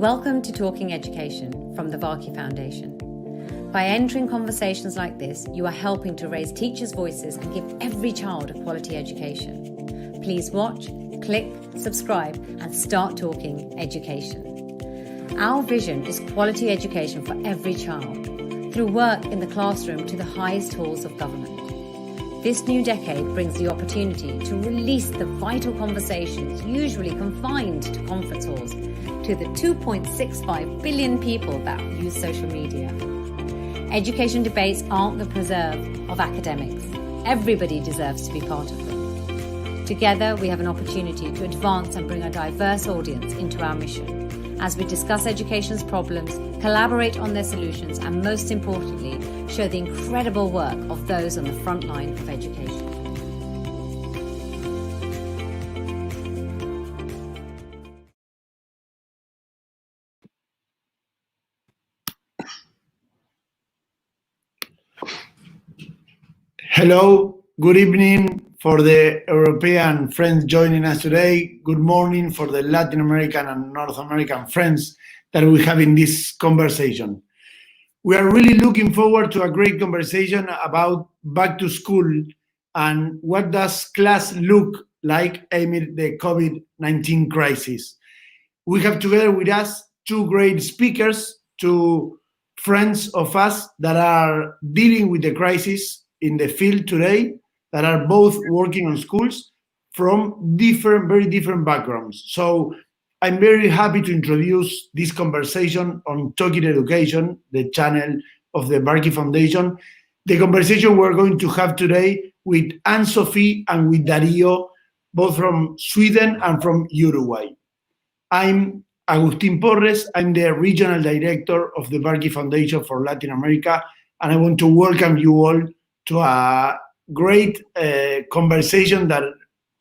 Welcome to Talking Education from the Varkey Foundation. By entering conversations like this, you are helping to raise teachers' voices and give every child a quality education. Please watch, click, subscribe, and start talking education. Our vision is quality education for every child, through work in the classroom to the highest halls of government. This new decade brings the opportunity to release the vital conversations usually confined to conference halls to the 2.65 billion people that use social media. Education debates aren't the preserve of academics. Everybody deserves to be part of them. Together, we have an opportunity to advance and bring a diverse audience into our mission as we discuss education's problems, collaborate on their solutions, and most importantly, show the incredible work of those on the front line of education. Hello, good evening for the European friends joining us today. Good morning for the Latin American and North American friends that we have in this conversation. We are really looking forward to a great conversation about back to school and what does class look like amid the COVID-19 crisis. We have together with us two great speakers, two friends of us that are dealing with the crisis in the field today, that are both working on schools from very different backgrounds. So I'm very happy to introduce this conversation on Talking Education, the channel of the Varkey Foundation. The conversation we're going to have today with AnnSofi and with Dario, both from Sweden and from Uruguay. I'm Agustin. I'm the Regional Director of the Varkey Foundation for Latin America, and I want to welcome you all to a great conversation that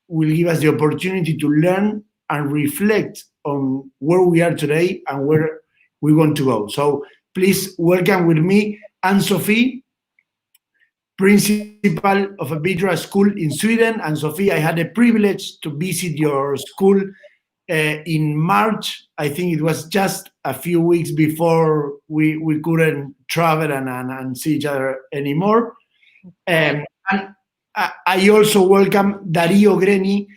will give us the opportunity to learn and reflect on where we are today and where we want to go. So please welcome with me AnnSofi, principal of a Vittra school in Sweden. AnnSofi, I had the privilege to visit your school in March. I think it was just a few weeks before we couldn't travel and see each other anymore. And I also welcome Dario Greni.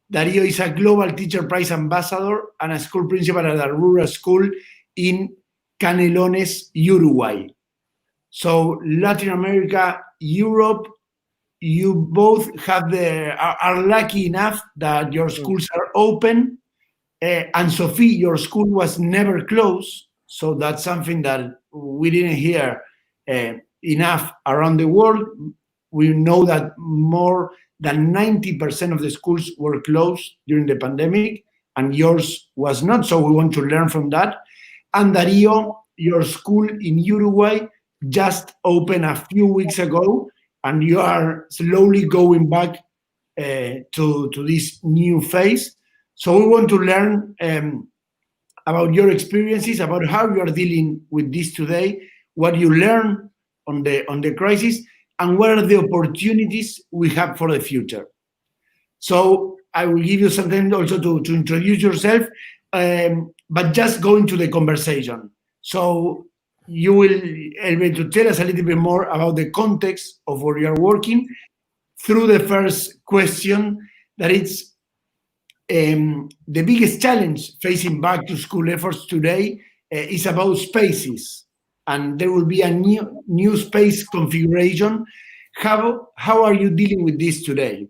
Dario is a Global Teacher Prize Ambassador and a school principal at a rural school in Canelones, Uruguay. So Latin America, Europe, you both have are lucky enough that your schools are open. AnnSofi, your school was never closed, so that's something that we didn't hear enough around the world. We know that more than 90% of the schools were closed during the pandemic, and yours was not, so we want to learn from that. And Dario, your school in Uruguay just opened a few weeks ago, and you are slowly going back to this new phase. So we want to learn about your experiences, about how you are dealing with this today, what you learned on the crisis, and what are the opportunities we have for the future. So I will give you some time also to introduce yourself, but just go into the conversation. So you will be able to tell us a little bit more about the context of where you are working through the first question, that it's the biggest challenge facing back to school efforts today is about spaces. And there will be a new space configuration. How are you dealing with this today?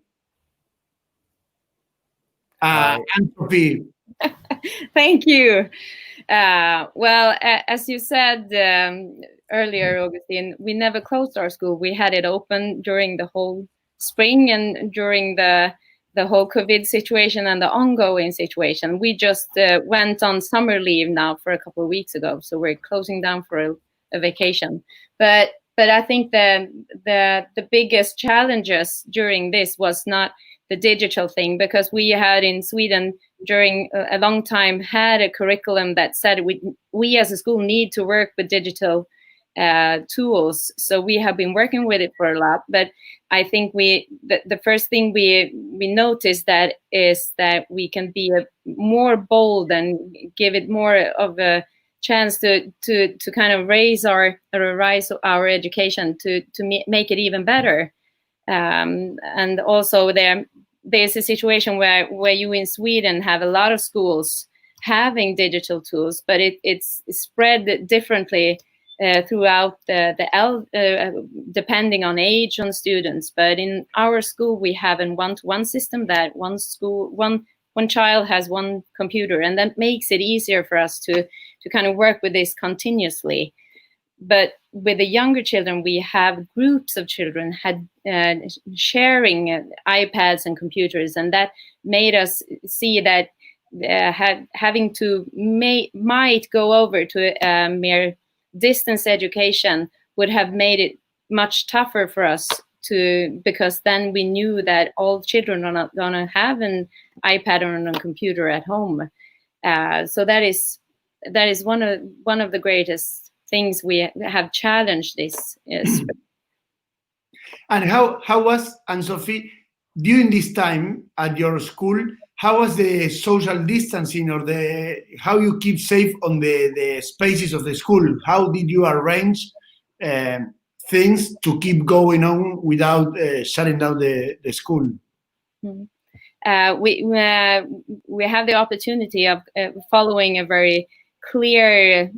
AnnSofi. Thank you. Well, as you said earlier, Agustin, we never closed our school. We had it open during the whole spring and during the whole COVID situation and the ongoing situation. We just went on summer leave now for a couple of weeks ago, so we're closing down for a vacation. But I think the biggest challenges during this was not the digital thing, because we had in Sweden during a long time had a curriculum that said we as a school need to work with digital tools. So we have been working with it for a lot, but I think the first thing we noticed that is that we can be more bold and give it more of a chance to kind of rise our education to make it even better. And also there's a situation where you in Sweden have a lot of schools having digital tools, but it's spread differently throughout depending on age on students. But in our school, we have a one-to-one system that one child has one computer, and that makes it easier for us to kind of work with this continuously. But with the younger children, we have groups of children sharing iPads and computers, and that made us see that having to might go over to a mere distance education would have made it much tougher for us because then we knew that all children are not going to have an iPad or a computer at home. So that is one of the greatest things we have challenged this. And how was, AnnSofi, during this time at your school, how was the social distancing, or how you keep safe on the spaces of the school? How did you arrange things to keep going on without shutting down the school? Mm-hmm. We have the opportunity of following a very clear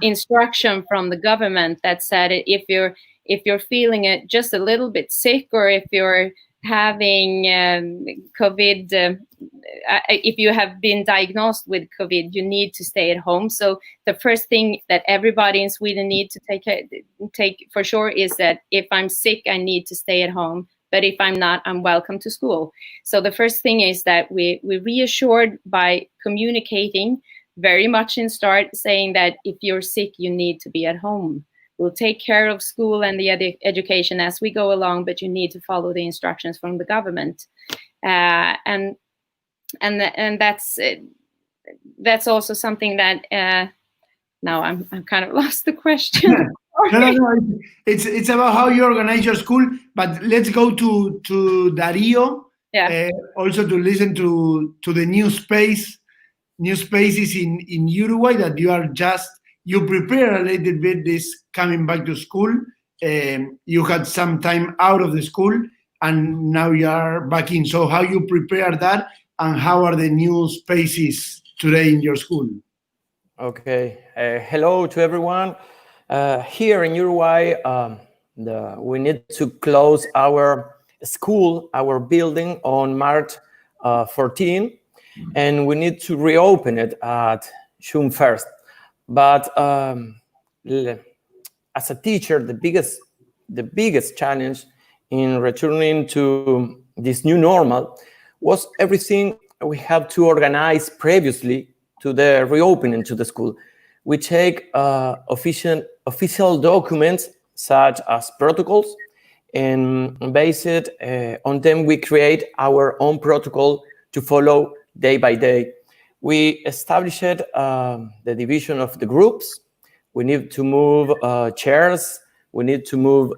instruction from the government that said if you're feeling it just a little bit sick, or if you're having COVID, if you have been diagnosed with COVID, you need to stay at home. So the first thing that everybody in Sweden needs to take for sure is that if I'm sick, I need to stay at home. But if I'm not, I'm welcome to school. So the first thing is that we reassured by communicating very much in start, saying that if you're sick, you need to be at home. We'll take care of school and the education as we go along, but you need to follow the instructions from the government. And that's also something that now I'm kind of lost the question. No. It's about how you organize your school. But let's go to Dario. Yeah. Also to listen to the new spaces in Uruguay that you prepare a little bit this coming back to school. You had some time out of the school and now you are back in. So how you prepare that, and how are the new spaces today in your school? Okay. Hello to everyone. Here in Uruguay, we need to close our school, our building on March 14, and we need to reopen it at June 1st. But as a teacher, the biggest challenge in returning to this new normal was everything we have to organize previously to the reopening to the school. We take official documents such as protocols, and based on them, we create our own protocol to follow day by day. We established the division of the groups. We need to move chairs. We need to move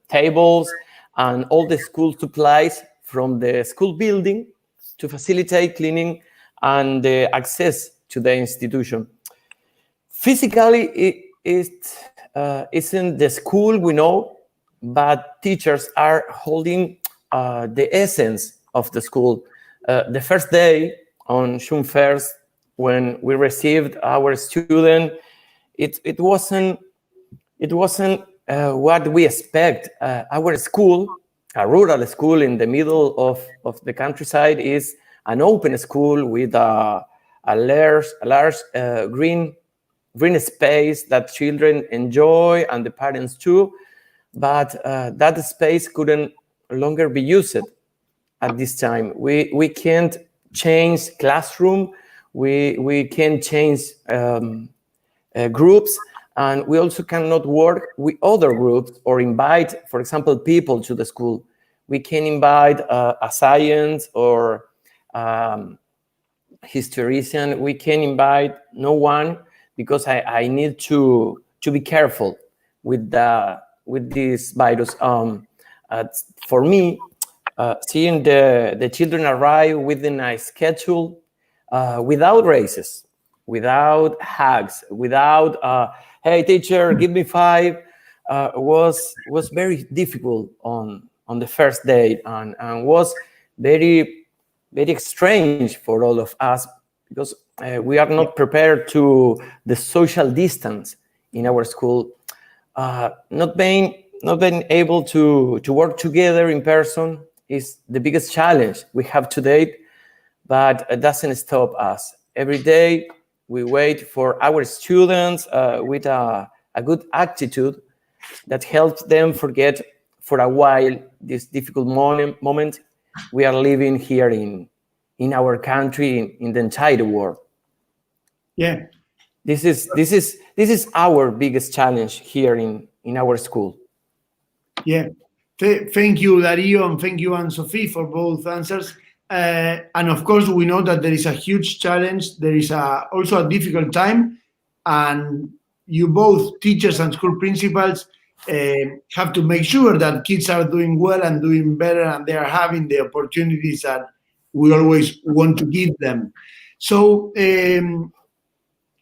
tables and all the school supplies from the school building to facilitate cleaning and the access to the institution. Physically, it isn't the school we know, but teachers are holding the essence of the school. The first day on June 1st, when we received our student, it wasn't what we expect. Our school, a rural school in the middle of the countryside, is an open school with a large green space that children enjoy and the parents too. But that space couldn't longer be used at this time. We can't change classroom. We can't change groups, and we also cannot work with other groups or invite, for example, people to the school. We can invite a science or historian. We can invite no one, because I need to to be careful with this virus. For me, seeing the children arrive within a schedule, without races, without hugs, without hey teacher, give me 5, was very difficult on the first day, and was very, very strange for all of us, because we are not prepared to the social distance in our school. Not being able to work together in person is the biggest challenge we have to date, but it doesn't stop us. Every day we wait for our students with a good attitude that helps them forget for a while this difficult moment we are living here in our country, in the entire world. Yeah. This is our biggest challenge here in our school. Yeah. Thank you, Dario, and thank you, AnnSofi, for both answers. And of course, we know that there is a huge challenge. There is also a difficult time, and you both, teachers and school principals, have to make sure that kids are doing well and doing better, and they are having the opportunities that we always want to give them. So,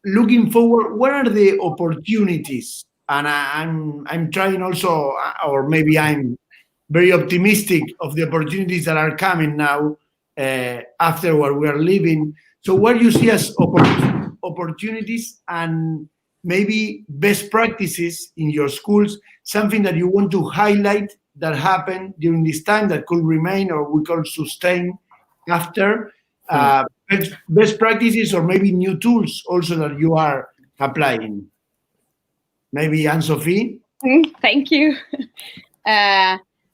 looking forward, what are the opportunities? And I'm trying also, or maybe I'm very optimistic of the opportunities that are coming now after what we are living. So what do you see as opportunities and maybe best practices in your schools, something that you want to highlight that happened during this time that could remain or we could sustain after? Best practices or maybe new tools also that you are applying? Maybe AnnSofi? Thank you.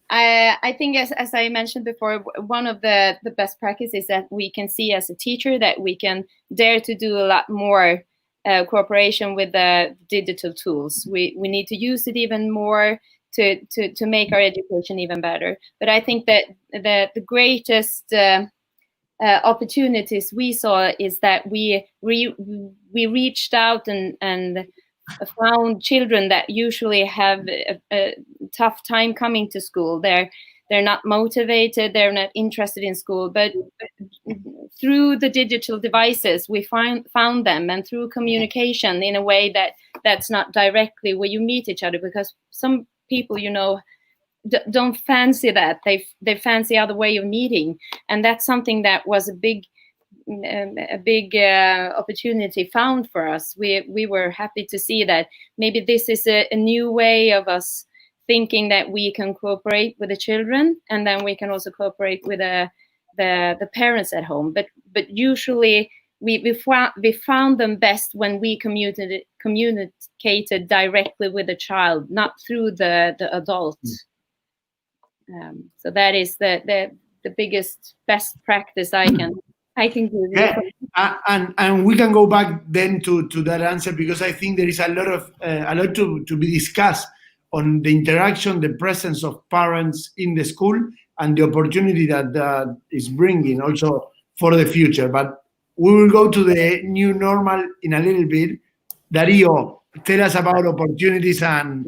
I think, as I mentioned before, one of the best practices that we can see as a teacher, that we can dare to do a lot more cooperation with the digital tools. We need to use it even more to make our education even better. But I think that the greatest opportunities we saw is that we reached out and found children that usually have a tough time coming to school. They're not motivated, they're not interested in school, but through the digital devices we found them, and through communication in a way that's not directly where you meet each other, because some people, you know, don't fancy that. They fancy other way of meeting, and that's something that was a big opportunity found for us. We were happy to see that maybe this is a new way of us thinking, that we can cooperate with the children, and then we can also cooperate with the parents at home. But usually we found them best when we communicated directly with the child, not through the adult. So that is the biggest best practice I can give you. Yeah. And we can go back then to that answer, because I think there is a lot to be discussed on the interaction, the presence of parents in the school, and the opportunity that is bringing also for the future. But we will go to the new normal in a little bit. Dario, tell us about opportunities and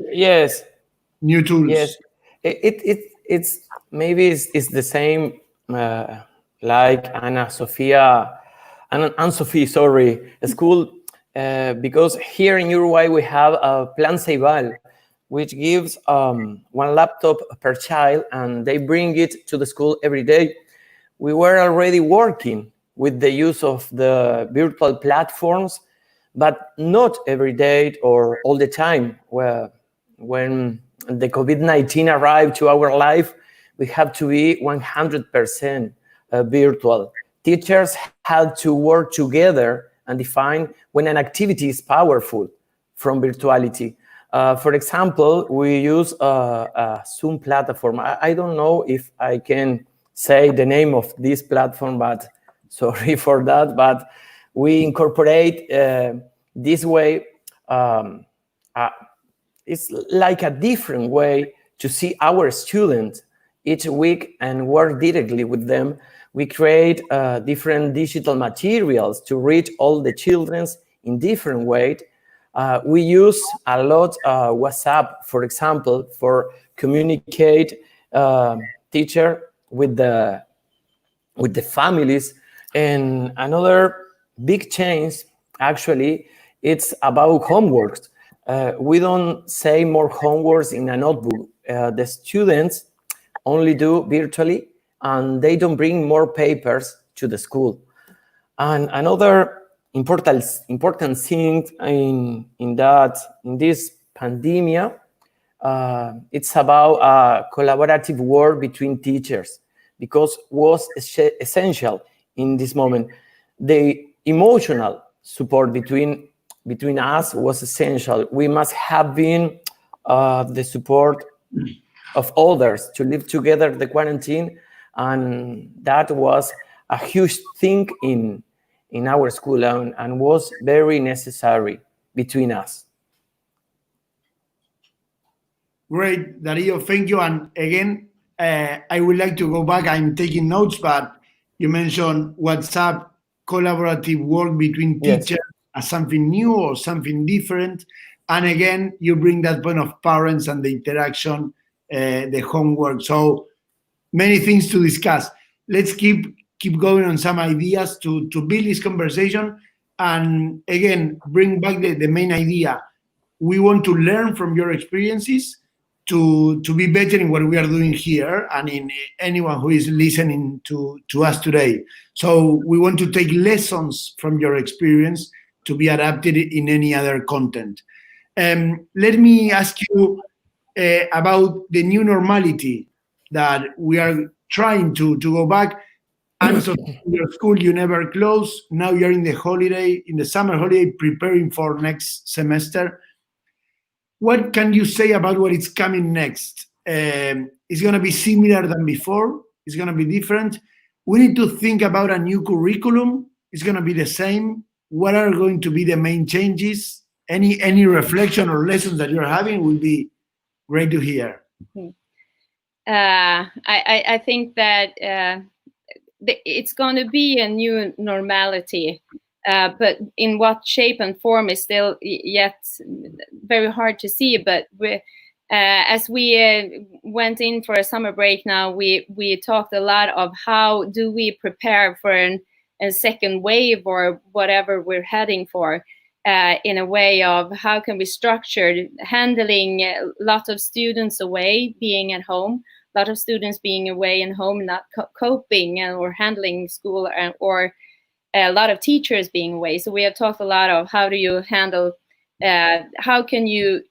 new tools. Yes, it's maybe it's the same like AnnSofi, school, because here in Uruguay we have a Plan Ceibal, which gives one laptop per child, and they bring it to the school every day. We were already working with the use of the virtual platforms, but not every day or all the time. Well, when the COVID-19 arrived to our life, we had to be 100% virtual. Teachers had to work together and define when an activity is powerful from virtuality. For example, we use a Zoom platform. I don't know if I can say the name of this platform, but sorry for that. But we incorporate this way. It's like a different way to see our students each week and work directly with them. We create different digital materials to reach all the children in different ways. We use a lot WhatsApp, for example, for communicate teacher with the families. And another big change, actually, it's about homeworks. We don't say more homeworks in a notebook. The students only do virtually, and they don't bring more papers to the school. And another important thing in this pandemic, it's about a collaborative work between teachers, because was essential in this moment. The emotional support between us was essential. We must have been the support of others to live together the quarantine, and that was a huge thing in our school, and was very necessary between us. Great, Dario, thank you. And again, I would like to go back. I'm taking notes, but you mentioned WhatsApp, collaborative work between teachers, yes, as something new or something different. And again, you bring that point of parents and the interaction, the homework. So many things to discuss. Let's keep going on some ideas to build this conversation. And again, bring back the main idea. We want to learn from your experiences to be better in what we are doing here and in anyone who is listening to us today. So we want to take lessons from your experience to be adapted in any other content. Let me ask you about the new normality that we are trying to go back. And so in your school, you never close. Now you're in the summer holiday, preparing for next semester. What can you say about what is coming next? It's going to be similar than before? It's going to be different? We need to think about a new curriculum. It's going to be the same. What are going to be the main changes? Any reflection or lessons that you're having will be great to hear. I think that it's going to be a new normality. But in what shape and form is still yet very hard to see. But as we went in for a summer break now, we talked a lot of how do we prepare for a second wave or whatever we're heading for, in a way of how can we structure handling a lot of students away, being at home, a lot of students being away and home, not coping or handling school, or a lot of teachers being away. So we have talked a lot of how do you handle, how can you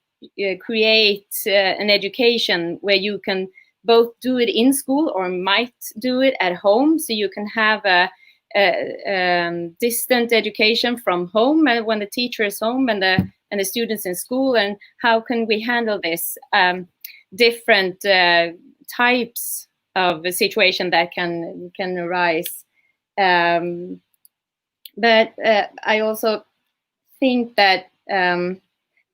create an education where you can both do it in school or might do it at home, so you can have a distant education from home when the teacher is home and the students in school. And how can we handle this different types of a situation that can arise? But I also think that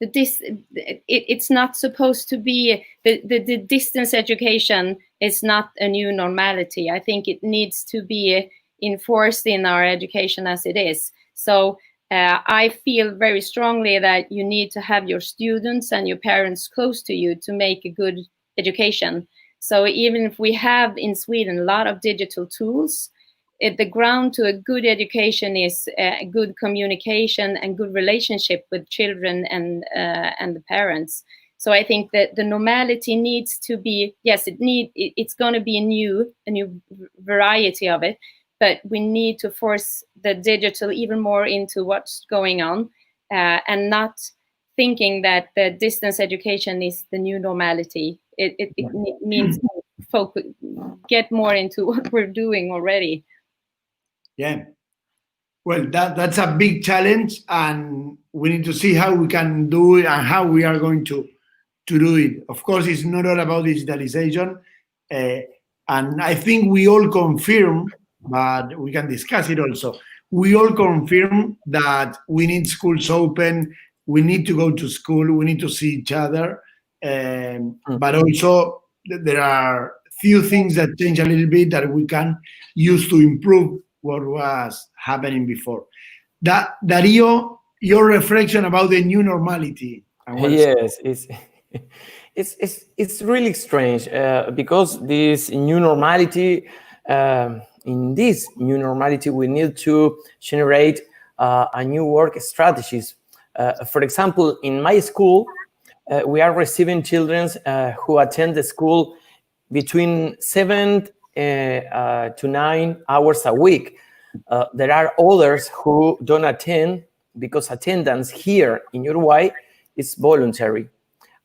it's not supposed to be, the distance education is not a new normality. I think it needs to be enforced in our education as it is. So I feel very strongly that you need to have your students and your parents close to you to make a good education. So even if we have in Sweden a lot of digital tools, the ground to a good education is good communication and good relationship with children and the parents. So I think that the normality needs to be, yes, it's going to be a new variety of it, but we need to force the digital even more into what's going on, and not thinking that the distance education is the new normality. It means focus, get more into what we're doing already. Yeah, well, that's a big challenge, and we need to see how we can do it and how we are going to do it. Of course, it's not all about digitalization, and I think we all confirm, but we can discuss it also. We all confirm that we need schools open, we need to go to school, we need to see each other, but also there are few things that change a little bit that we can use to improve what was happening before. Dario, your reflection about the new normality. Yes, it's really strange because this new normality, in this new normality, we need to generate a new work strategies. For example, in my school, we are receiving children who attend the school between 7 to 9 hours a week. There are others who don't attend because attendance here in Uruguay is voluntary.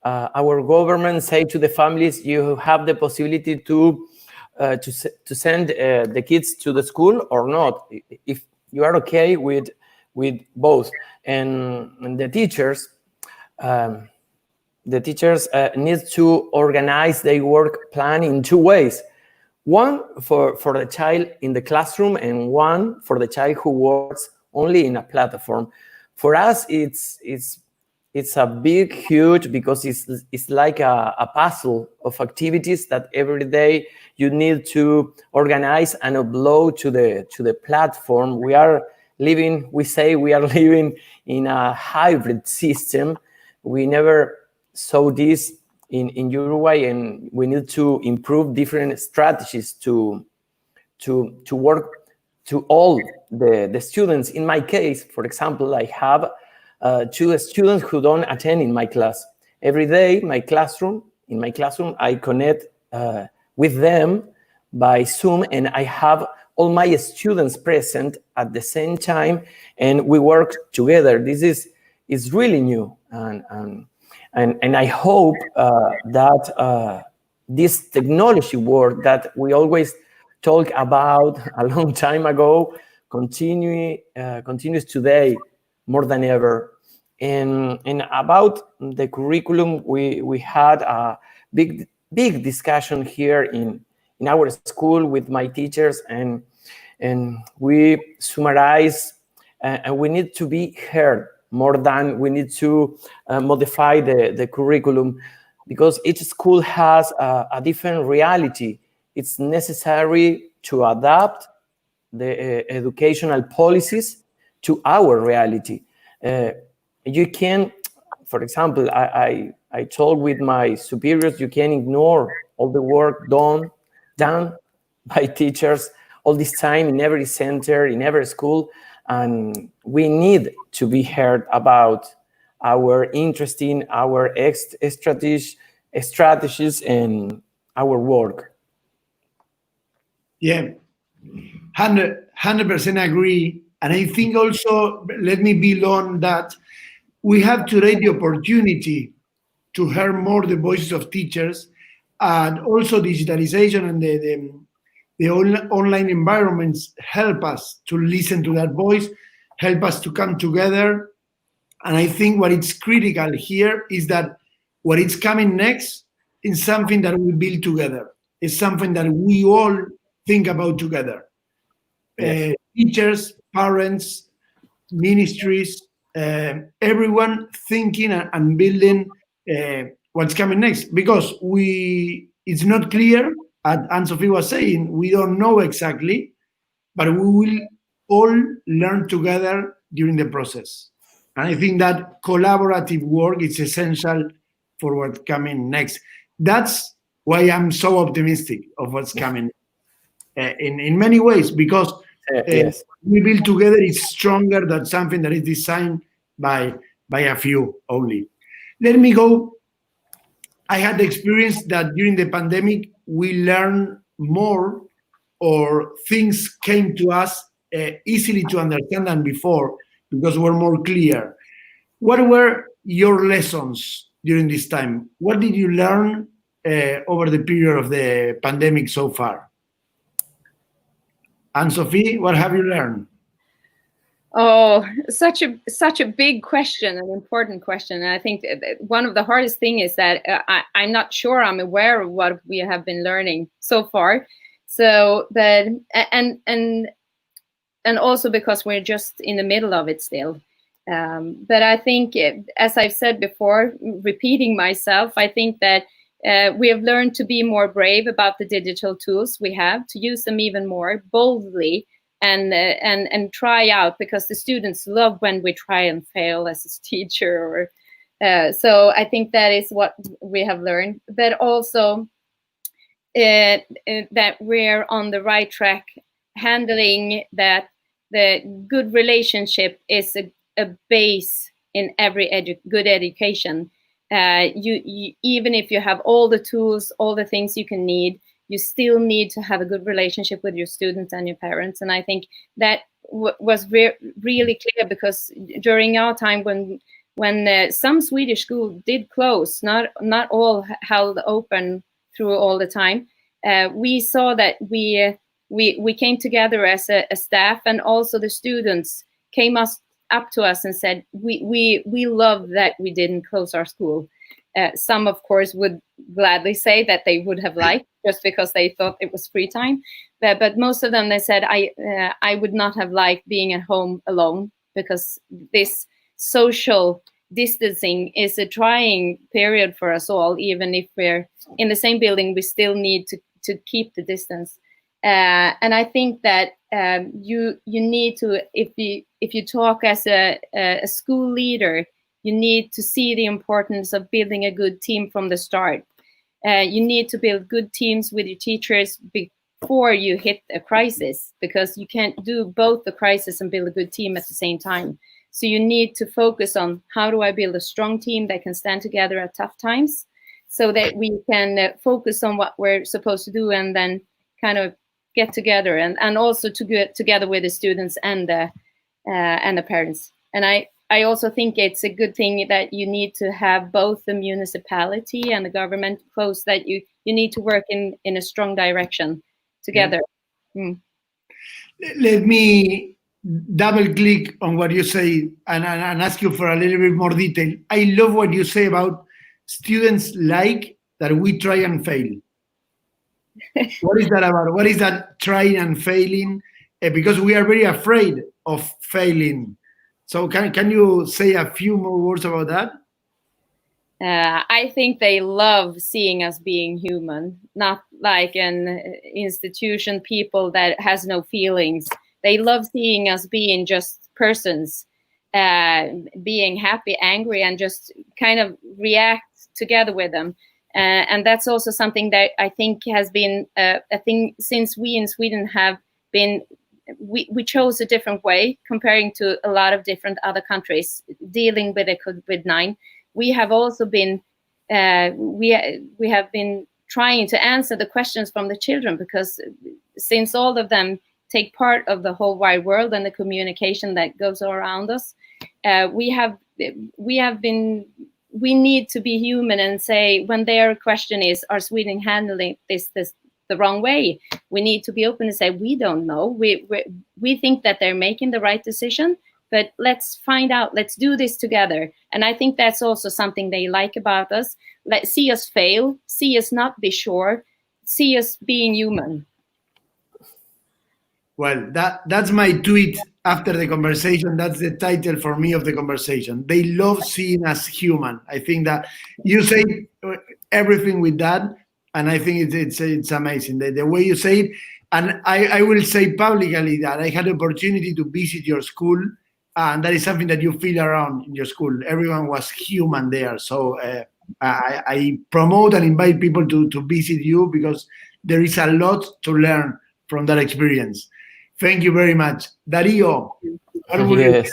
Our government say to the families, you have the possibility to send the kids to the school or not, if you are okay with both. And the teachers need to organize their work plan in two ways. One for the child in the classroom and one for the child who works only in a platform. For us, it's a big, huge, because it's like a puzzle of activities that every day you need to organize and upload to the platform. We say we are living in a hybrid system. We never saw this in Uruguay, and we need to improve different strategies to work to all the students. In my case, for example, I have 2 students who don't attend in my class. Every day, in my classroom, I connect with them by Zoom, and I have all my students present at the same time, and we work together. This is really new, and I hope that this technology work that we always talk about a long time ago continues today more than ever. And about the curriculum, we had a big discussion here in our school with my teachers, and we summarize, and we need to be heard more than we need to modify the curriculum, because each school has a different reality. It's necessary to adapt the educational policies to our reality. You can, for example, I told with my superiors, you can ignore all the work done by teachers all this time in every center, in every school, and we need to be heard about our interest in our strategies and our work. Yeah, 100% agree. And I think also, let me build on that, we have today the opportunity to hear more the voices of teachers, and also digitalization and the online environments help us to listen to that voice, help us to come together. And I think what is critical here is that what is coming next is something that we build together. It's something that we all think about together. Yes. Teachers, parents, ministries, everyone thinking and building what's coming next, because it's not clear, as AnnSofi was saying, we don't know exactly, but we will all learn together during the process. And I think that collaborative work is essential for what's coming next. That's why I'm so optimistic of what's coming in many ways, because yes. We build together is stronger than something that is designed by a few only. Let me go. I had the experience that during the pandemic, we learned more, or things came to us easily to understand than before, because we're more clear. What were your lessons during this time? What did you learn over the period of the pandemic so far? AnnSofi, what have you learned? Oh, such a big question, an important question. And I think one of the hardest thing is that I'm not sure I'm aware of what we have been learning so far. So, but and also because we're just in the middle of it still. But I think, as I've said before, repeating myself, I think that we have learned to be more brave about the digital tools we have, to use them even more boldly, and try out, because the students love when we try and fail as a teacher. So I think that is what we have learned, but also that we're on the right track, handling that the good relationship is a base in every good education. You even if you have all the tools, all the things you can need, you still need to have a good relationship with your students and your parents. And I think that was really clear, because during our time when some Swedish schools did close, not all held open through all the time, we saw that we came together as a staff, and also the students came up to us and said, we love that we didn't close our school. Some, of course, would gladly say that they would have liked, just because they thought it was free time. But most of them, they said, I would not have liked being at home alone, because this social distancing is a trying period for us all. Even if we're in the same building, we still need to keep the distance. And I think that you need to, if you talk as a school leader, you need to see the importance of building a good team from the start. You need to build good teams with your teachers before you hit a crisis, because you can't do both the crisis and build a good team at the same time. So you need to focus on, how do I build a strong team that can stand together at tough times, so that we can focus on what we're supposed to do, and then kind of get together, and also to get together with the students and the parents. And I also think it's a good thing that you need to have both the municipality and the government close, that you need to work in a strong direction together. Let me double click on what you say and ask you for a little bit more detail. I love what you say about students like that we try and fail. What is that about? What is that trying and failing? Because we are very afraid of failing. So can you say a few more words about that? I think they love seeing us being human, not like an institution people that has no feelings. They love seeing us being just persons, being happy, angry, and just kind of react together with them. And that's also something that I think has been a thing since we in Sweden have been, we chose a different way comparing to a lot of different other countries dealing with the COVID-19. We have also been, we have been trying to answer the questions from the children, because since all of them take part of the whole wide world and the communication that goes around us, we need to be human and say, when their question is, are Sweden handling this the wrong way? We need to be open and say, we don't know. We think that they're making the right decision, but let's find out. Let's do this together. And I think that's also something they like about us. Let's see us fail, see us not be sure, see us being human. Well, that's my tweet after the conversation. That's the title for me of the conversation. They love seeing us human. I think that you say everything with that, and I think it's amazing the way you say it. And I will say publicly that I had the opportunity to visit your school, and that is something that you feel around in your school. Everyone was human there. So I promote and invite people to visit you, because there is a lot to learn from that experience. Thank you very much. Dario, what were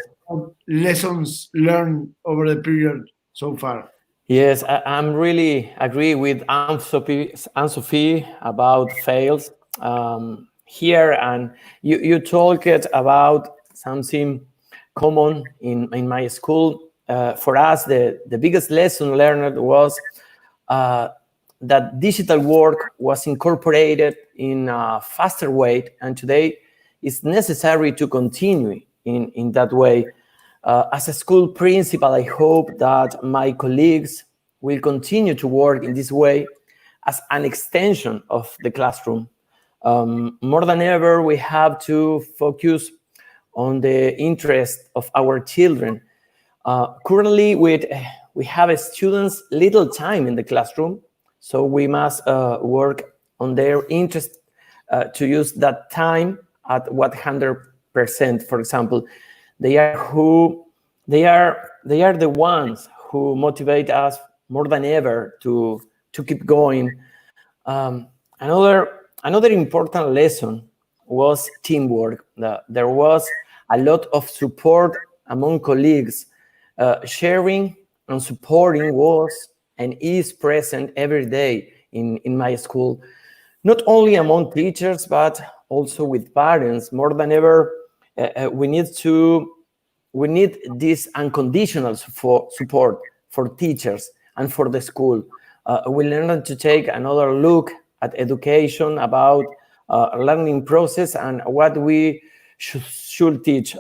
lessons learned over the period so far? Yes, I'm really agree with AnnSofi about fails here, and you talked about something common in my school. For us, the biggest lesson learned was that digital work was incorporated in a faster way, and today it's necessary to continue in that way. As a school principal, I hope that my colleagues will continue to work in this way as an extension of the classroom. More than ever, we have to focus on the interest of our children. Currently, we have students little time in the classroom, so we must work on their interest to use that time at 100%. For example, they are the ones who motivate us more than ever to keep going. Another important lesson was teamwork. There was a lot of support among colleagues. Sharing and supporting was and is present every day in my school, not only among teachers, but also with parents. More than ever, we need this unconditional support for teachers and for the school. We learned to take another look at education, about learning process and what we should teach.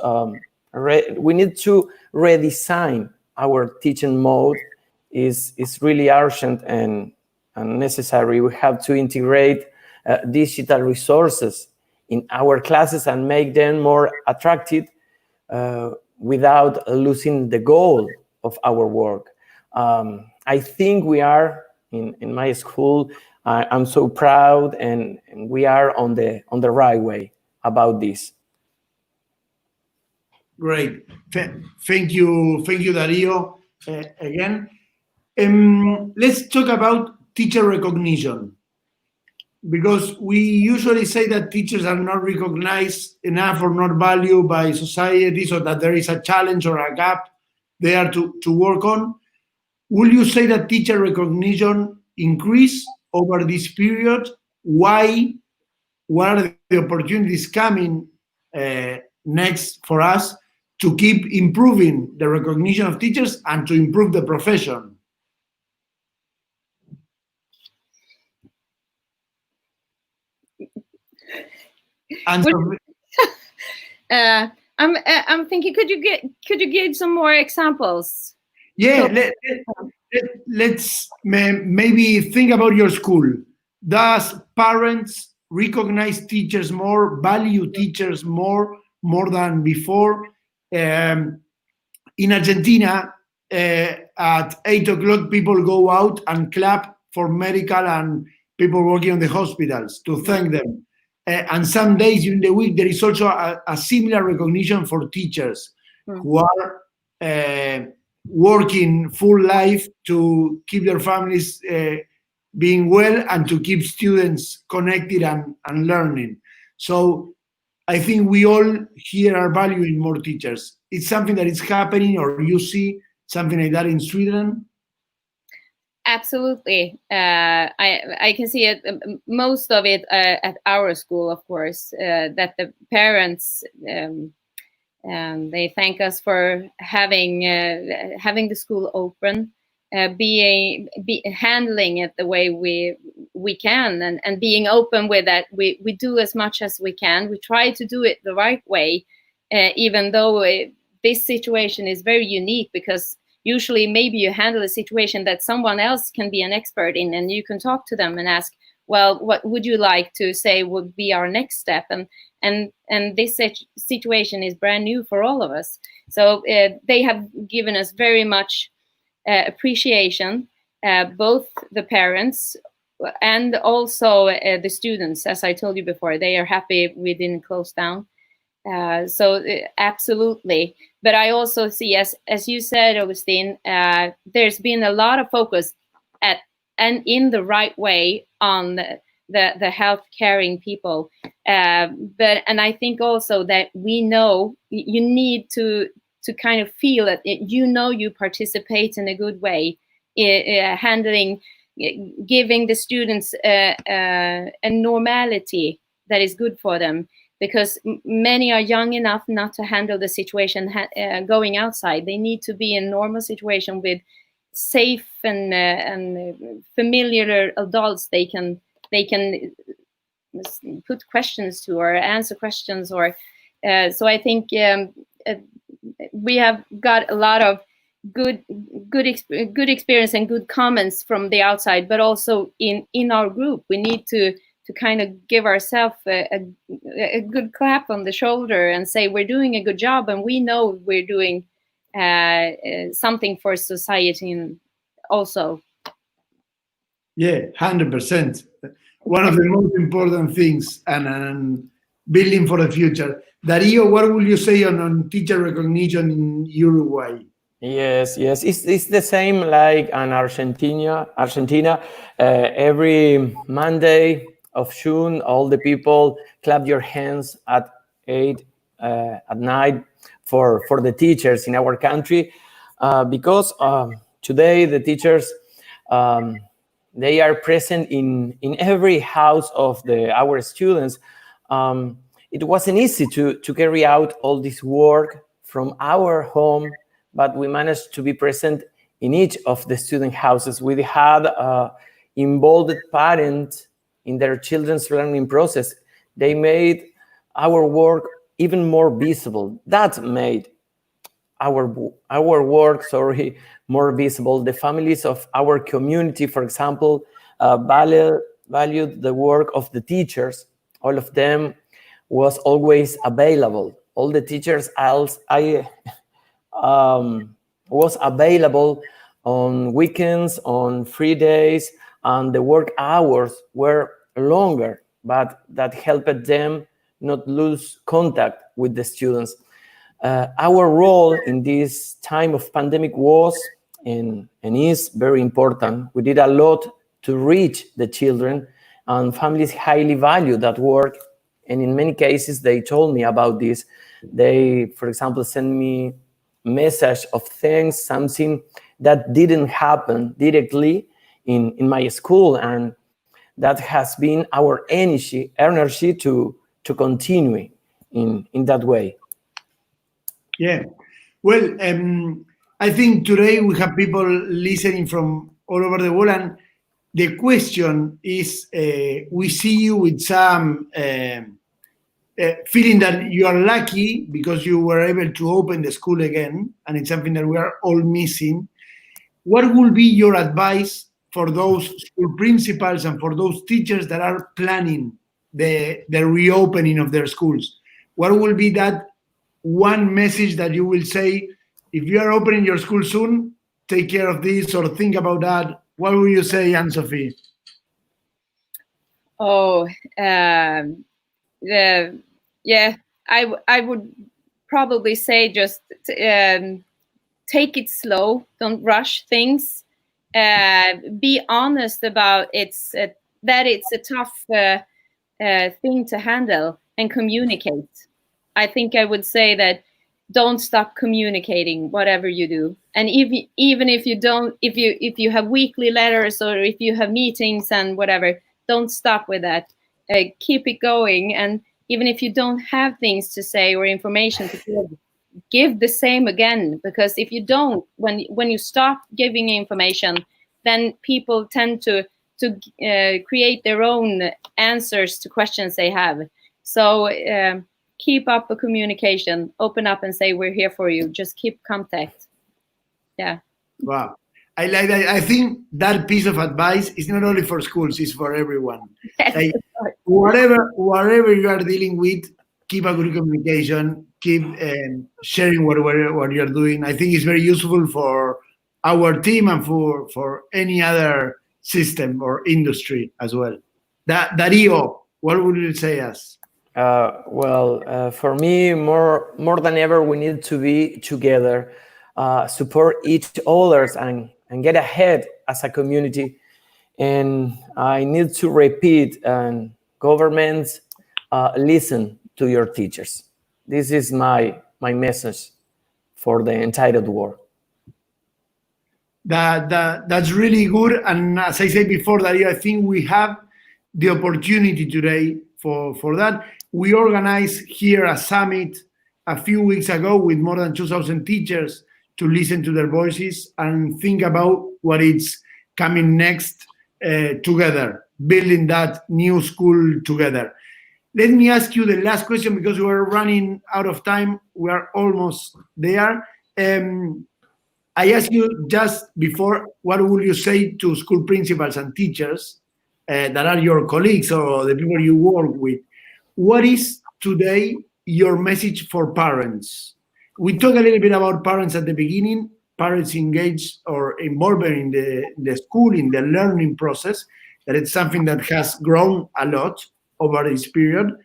We need to redesign our teaching mode. Is really urgent and necessary. We have to integrate digital resources in our classes and make them more attractive without losing the goal of our work. I think we are in my school. I'm so proud, and we are on the right way about this. Great, thank you, Dario. Again, let's talk about teacher recognition, because we usually say that teachers are not recognized enough or not valued by society, so that there is a challenge or a gap there to work on. Will you say that teacher recognition increased over this period? Why? What are the opportunities coming next for us to keep improving the recognition of teachers and to improve the profession? I'm thinking, could you give some more examples? Yeah, let's maybe think about your school. Does parents recognize teachers more, value teachers more than before? In Argentina, at 8 o'clock, people go out and clap for medical and people working on the hospitals to thank them. And some days during the week, there is also a similar recognition for teachers who are working full life to keep their families being well and to keep students connected and learning. So I think we all here are valuing more teachers. It's something that is happening, or you see something like that in Sweden? Absolutely. I can see it, most of it at our school, of course, that the parents, they thank us for having the school open, handling it the way we can, and being open with that. We do as much as we can. We try to do it the right way, even though this situation is very unique, because usually maybe you handle a situation that someone else can be an expert in, and you can talk to them and ask, well, what would you like to say would be our next step? And this situation is brand new for all of us. So they have given us very much appreciation, both the parents and also the students. As I told you before, they are happy we didn't close down. So absolutely. But I also see, as you said, Agustin, there's been a lot of focus and in the right way on the health caring people. And I think also that we know you need to kind of feel that you participate in a good way, handling, giving the students a normality that is good for them. Because many are young enough not to handle the situation going outside. They need to be in a normal situation with safe and familiar adults they can put questions to or answer questions. Or so I think we have got a lot of good experience and good comments from the outside, but also in our group we need to kind of give ourselves a good clap on the shoulder and say we're doing a good job, and we know we're doing something for society also. Yeah, 100%. One of the most important things, and building for the future. Dario, what will you say on teacher recognition in Uruguay? Yes, it's the same like in Argentina. Every Monday of June, all the people clap your hands at 8 at night for the teachers in our country, because today the teachers, they are present in every house of our students. It wasn't easy to carry out all this work from our home, but we managed to be present in each of the student houses. We had involved parents in their children's learning process. They made our work even more visible. That made our work, more visible. The families of our community, for example, valued the work of the teachers. All of them was always available. All the teachers was available on weekends, on free days, and the work hours were longer, but that helped them not lose contact with the students. Our role in this time of pandemic was and is very important. We did a lot to reach the children, and families highly value that work. And in many cases, they told me about this. They, for example, sent me message of thanks, something that didn't happen directly in my school, and that has been our energy to continue in that way. Yeah, well, I think today we have people listening from all over the world, and the question is, we see you with some feeling that you are lucky because you were able to open the school again, and it's something that we are all missing. What will be your advice for those school principals and for those teachers that are planning the reopening of their schools? What will be that one message that you will say, if you are opening your school soon, take care of this or think about that? What will you say, AnnSofi? Oh, yeah, I would probably say just take it slow, don't rush things, be honest about that it's a tough thing to handle, and communicate. I think I would say that don't stop communicating whatever you do, and even if you don't, if you have weekly letters or if you have meetings and whatever, don't stop with that. Keep it going, and even if you don't have things to say or information to give the same again, because if you don't, when you stop giving information, then people tend to create their own answers to questions they have. So keep up the communication, open up and say, we're here for you. Just keep contact. Yeah. Wow. I like that. I think that piece of advice is not only for schools, it's for everyone. Like, whatever you are dealing with, keep a good communication, keep sharing what you're doing. I think it's very useful for our team and for any other system or industry as well. Dario, what would you say us? For me, more than ever, we need to be together, support each other, and get ahead as a community. And I need to repeat, governments, listen to your teachers. This is my message for the entire world. That's really good. And as I said before, Dario, I think we have the opportunity today for that. We organized here a summit a few weeks ago with more than 2,000 teachers to listen to their voices and think about what is coming next together, building that new school together. Let me ask you the last question because we're running out of time. We are almost there. I asked you just before, what will you say to school principals and teachers that are your colleagues or the people you work with? What is today your message for parents? We talked a little bit about parents at the beginning, parents engaged or involved in the school, in the learning process, that it's something that has grown a lot over this period.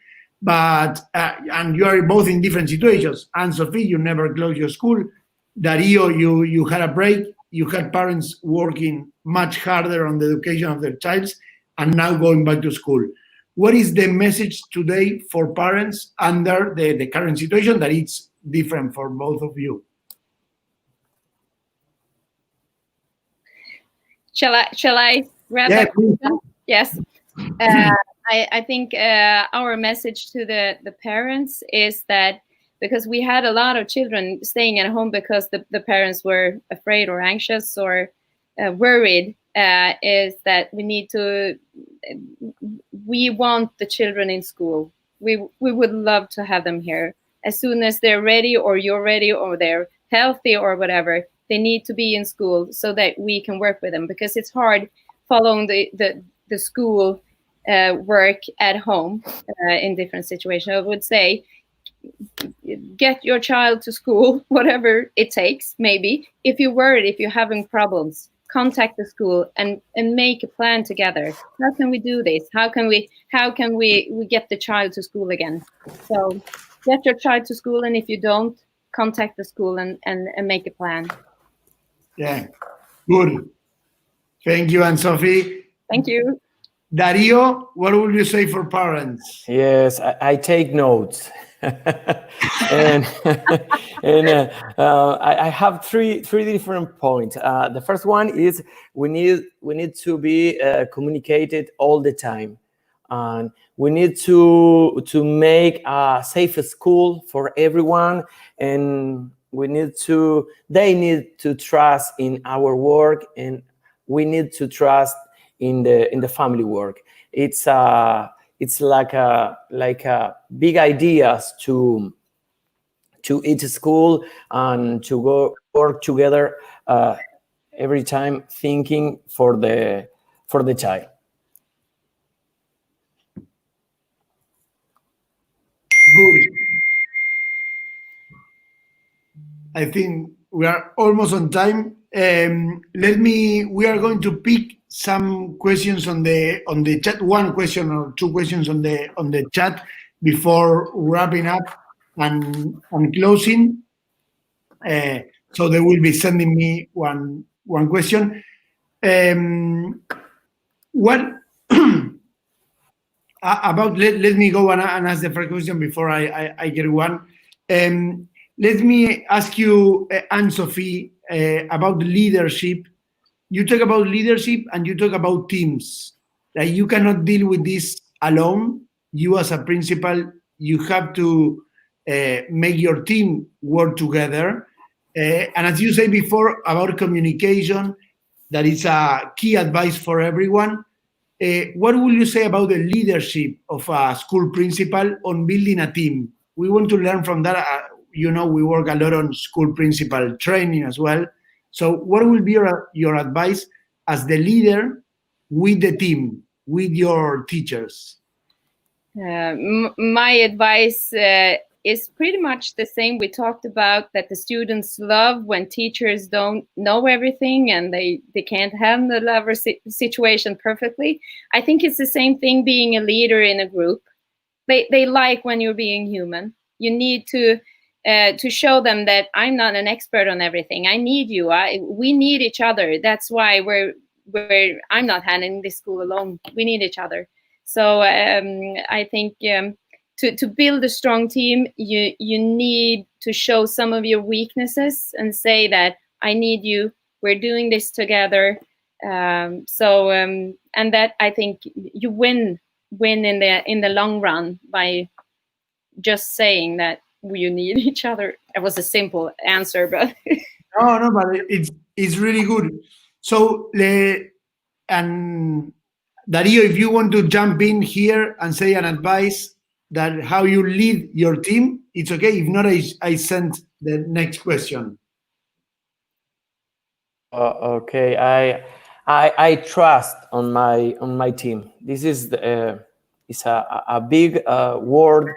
but and you are both in different situations. AnnSofi, you never closed your school. Dario, you had a break. You had parents working much harder on the education of their child, and now going back to school. What is the message today for parents under the current situation that it's different for both of you? Shall I grab that question? Yes. I think our message to the parents is that, because we had a lot of children staying at home because the parents were afraid or anxious or worried, is that we want the children in school. We would love to have them here. As soon as they're ready, or you're ready, or they're healthy or whatever, they need to be in school so that we can work with them, because it's hard following the school work at home in different situations. I would say, get your child to school, whatever it takes. Maybe if you're worried, if you're having problems, contact the school and make a plan together. How can we do this? How can we get the child to school again? So get your child to school, and if you don't, contact the school and make a plan. Yeah, good. Thank you, AnnSofi. Thank you. Dario, what would you say for parents? Yes, I take notes. and I have three different points. The first one is we need to be communicated all the time, and we need to make a safe school for everyone, and they need to trust in our work, and we need to trust in the family work. It's like a big ideas to each school and to go work together every time, thinking for the child. Good. I think we are almost on time. We are going to pick some questions on the chat, one question or two questions on the chat before wrapping up and closing. So they will be sending me one question. What about? Let me go and ask the first question before I get one. Let me ask you, AnnSofi, about leadership. You talk about leadership and you talk about teams. Like, you cannot deal with this alone. You as a principal, you have to make your team work together. And as you say before about communication, that is a key advice for everyone. What will you say about the leadership of a school principal on building a team? We want to learn from that. We work a lot on school principal training as well. So what will be your advice as the leader with the team, with your teachers? My advice is pretty much the same. We talked about that the students love when teachers don't know everything and they can't handle every situation perfectly. I think it's the same thing being a leader in a group. They like when you're being human. You need to show them that I'm not an expert on everything. I need you. We need each other. That's why I'm not handling this school alone. We need each other. So I think to build a strong team, you need to show some of your weaknesses and say that I need you. We're doing this together. And that, I think, you win in the long run by just saying that you need each other. It was a simple answer, but no, but it's really good. So, and Dario, if you want to jump in here and say an advice that how you lead your team, it's okay. If not, I send the next question. Okay, I trust on my team. This is a big word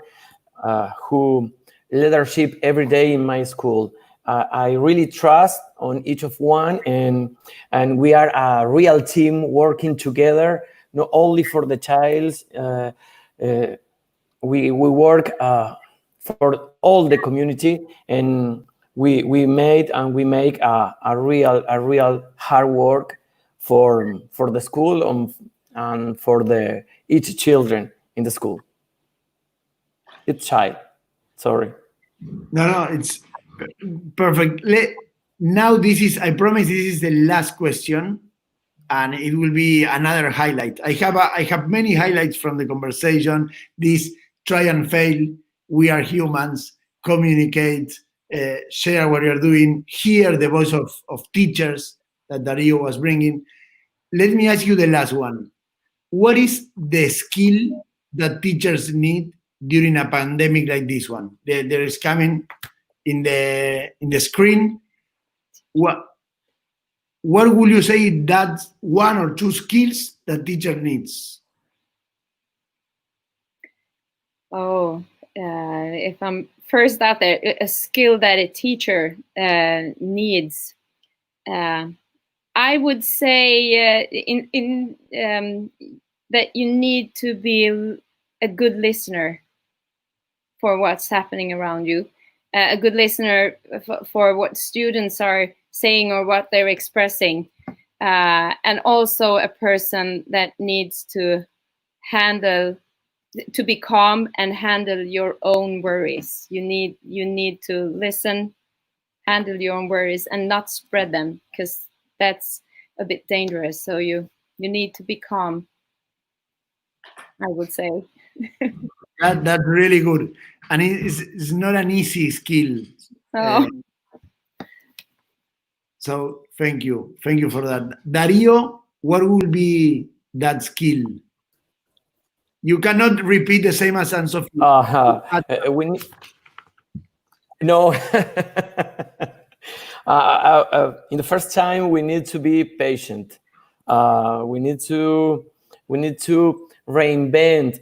who leadership every day in my school. I really trust on each of one, and we are a real team working together, not only for the child. we work for all the community, and we make a real hard work for the school and for each children in the school. Each child. Sorry. No, it's perfect. Now I promise this is the last question, and it will be another highlight. I have many highlights from the conversation. This try and fail, we are humans, communicate, share what you're doing, hear the voice of teachers that Dario was bringing. Let me ask you the last one. What is the skill that teachers need during a pandemic like this one? There is coming in the screen. What would you say that's one or two skills that teacher needs? If I'm first out there, a skill that a teacher needs, I would say that you need to be a good listener for what's happening around you, a good listener for what students are saying or what they're expressing, and also a person that needs to be calm and handle your own worries. You need to listen, handle your own worries, and not spread them, because that's a bit dangerous. So you need to be calm, I would say. That's really good, and it's not an easy skill. So thank you for that. Dario, what will be that skill? You cannot repeat the same as AnnSofi. No. In the first time, we need to be patient. We need to reinvent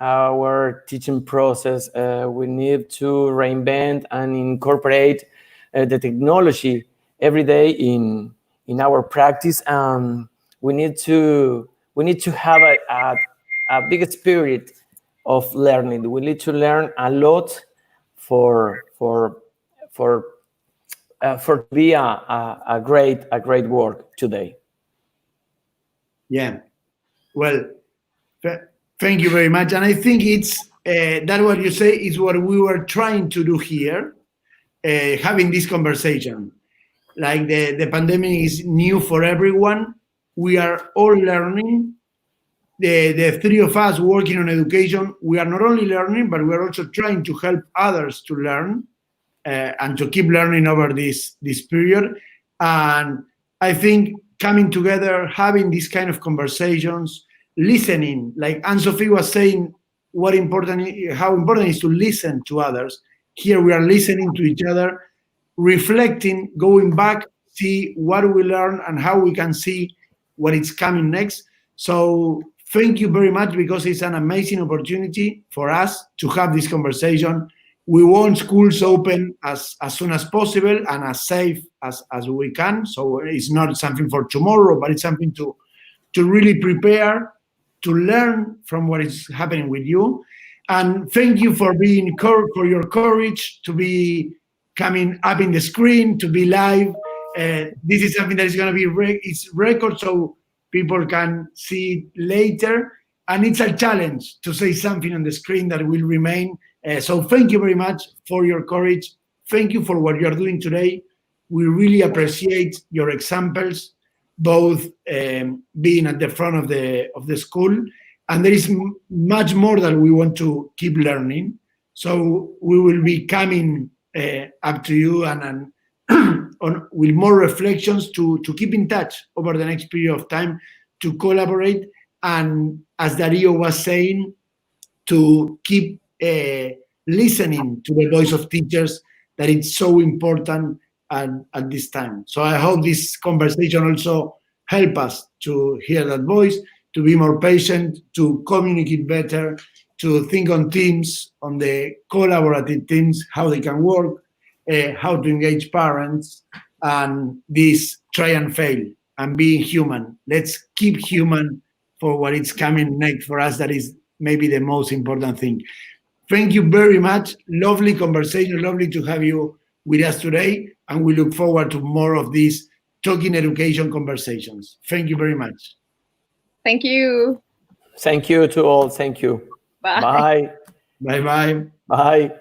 our teaching process. We need to reinvent and incorporate the technology every day in our practice. We need to have a big spirit of learning. We need to learn a lot for be a great work today. Yeah. Well, thank you very much. And I think it's that what you say is what we were trying to do here, having this conversation. Like the pandemic is new for everyone. We are all learning. The three of us working on education, we are not only learning, but we are also trying to help others to learn and to keep learning over this period. And I think coming together, having these kind of conversations, listening, like AnnSofi was saying, how important it is to listen to others. Here we are listening to each other, reflecting, going back, see what we learn and how we can see what is coming next. So thank you very much, because it's an amazing opportunity for us to have this conversation. We want schools open as soon as possible and as safe as we can. So it's not something for tomorrow, but it's something to really prepare, to learn from what is happening with you. And thank you for for your courage to be coming up in the screen, to be live. This is something that is going to be it's record, so people can see it later. And it's a challenge to say something on the screen that will remain. So thank you very much for your courage. Thank you for what you're doing today. We really appreciate your examples, both being at the front of the school. And there is much more that we want to keep learning. So we will be coming up to you and with more reflections to keep in touch over the next period of time, to collaborate. And as Dario was saying, to keep listening to the voice of teachers, that it's so important at this time. So I hope this conversation also help us to hear that voice, to be more patient, to communicate better, to think on teams, on the collaborative teams, how they can work, how to engage parents, and this try and fail and being human. Let's keep human for what is coming next for us, that is maybe the most important thing. Thank you very much. Lovely conversation. Lovely to have you with us today. And we look forward to more of these Talking Education conversations. Thank you very much. Thank you. Thank you to all. Thank you. Bye. Bye. Bye-bye. Bye.